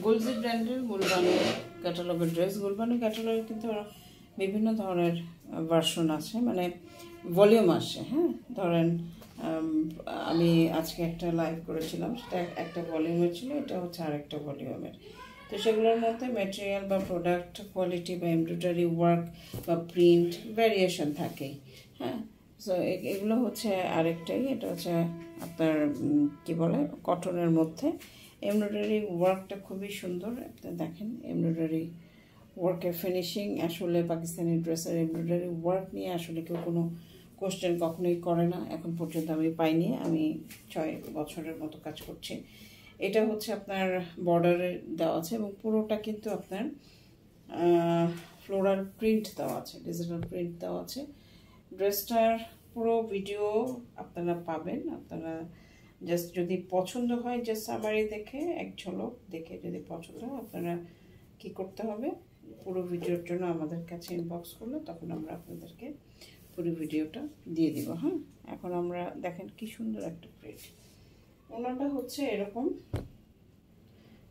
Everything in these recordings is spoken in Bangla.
গুলজি ব্র্যান্ডের গুলবানু ক্যাটালগের ড্রেস। গুলবানু ক্যাটালগে কিন্তু বিভিন্ন ধরনের ভার্সন আছে, মানে ভলিউম আসে। হ্যাঁ, ধরেন আমি আজকে একটা লাইভ করেছিলাম, সেটা একটা ভলিউমের ছিল, এটা হচ্ছে আরেকটা ভলিউমের। তো সেগুলোর মধ্যে ম্যাটেরিয়াল বা প্রোডাক্ট কোয়ালিটি বা এমব্রয়ডারি ওয়ার্ক বা প্রিন্ট ভ্যারিয়েশন থাকেই। হ্যাঁ, সো এগুলো হচ্ছে আরেকটাই, এটা হচ্ছে আপনার কি বলে কটনের মধ্যে। এমব্রয়ডারি ওয়ার্কটা খুবই সুন্দর, আপনি দেখেন এমব্রয়ডারি ওয়ার্কের ফিনিশিং। আসলে পাকিস্তানি ড্রেসের এমব্রয়ডারি ওয়ার্ক নিয়ে আসলে কেউ কোনো কোশ্চেন কখনোই করে না, এখন পর্যন্ত আমি পাইনি। আমি 6 বছরের মতো কাজ করছি। এটা হচ্ছে আপনার বর্ডারে দেওয়া আছে এবং পুরোটা কিন্তু আপনার ফ্লোরাল প্রিন্ট দেওয়া আছে, ডিজিটাল প্রিন্ট দেওয়া আছে। ড্রেসটার পুরো ভিডিও আপনারা পাবেন। আপনারা জাস্ট যদি পছন্দ হয়, জাস্ট সামারি দেখে এক ঝলক দেখে যদি পছন্দ হয়, আপনারা কি করতে হবে, পুরো ভিডিওর জন্য আমাদের কাছে ইনবক্স করলে তখন আমরা আপনাদেরকে পুরো ভিডিওটা দিয়ে দিব। হ্যাঁ, এখন আমরা দেখেন কি সুন্দর একটা প্রিন্ট। ওনাটা হচ্ছে এরকম,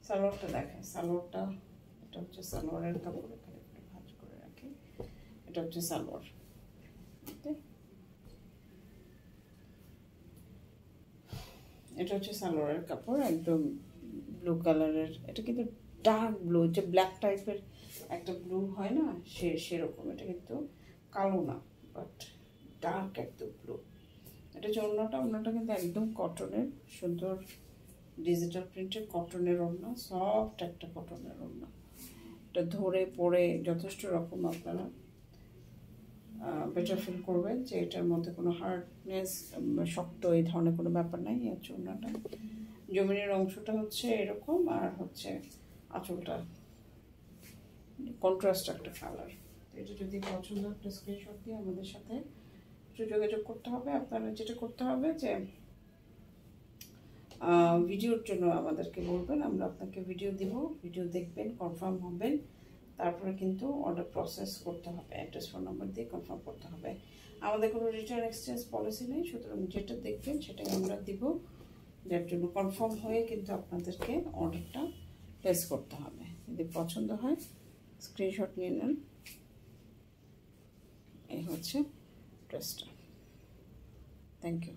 সালোয়ারটা দেখেন, সালোয়ারটা এটা হচ্ছে সালোয়ারের কাপড়, এখানে একটু ভাঁজ করে রাখি, এটা হচ্ছে সালোয়ার। এটা হচ্ছে সালোয়ারের কাপড়, একদম ব্লু কালারের। এটা কিন্তু ডার্ক ব্লু, যে ব্ল্যাক টাইপের একটা ব্লু হয় না, সেরকম। এটা কিন্তু কালো না, বাট ডার্ক একদম ব্লু। এটা হচ্ছে ওড়নাটা কিন্তু একদম কটনের, সুন্দর ডিজিটাল প্রিন্টের কটনের ওড়না, সফট একটা কটনের ওড়না। এটা ধরে পরে যথেষ্ট রকম আপনারা বেটার ফিল করবেন যে এটার মধ্যে কোনো হার্ডনেস, শক্ত এই ধরনের কোনো ব্যাপার নাই। এই হচ্ছে ওড়নাটা। জমিনের অংশটা হচ্ছে এরকম, আর হচ্ছে আঁচলটা কন্ট্রাস্ট একটা কালার। এটা যদি পছন্দ একটা স্ক্রিনশট দিয়ে আমাদের সাথে যোগাযোগ করতে হবে। আপনারা যেটা করতে হবে যে ভিডিওর জন্য আমাদেরকে বলবেন, আমরা আপনাকে ভিডিও দিব, ভিডিও দেখবেন, কনফার্ম হবেন, তারপরে কিন্তু অর্ডার প্রসেস করতে হবে। অ্যাড্রেস ফোন নাম্বার দিয়ে কনফার্ম করতে হবে। আমাদের কোনো রিটার্ন এক্সচেঞ্জ পলিসি নেই, সুতরাং যেটা দেখবেন সেটাই আমরা দিব। যার জন্য কনফার্ম হয়ে কিন্তু আপনাদেরকে অর্ডারটা প্লেস করতে হবে। যদি পছন্দ হয় স্ক্রিনশট নিয়ে নেন। এই হচ্ছে ড্রেসটা। Thank you.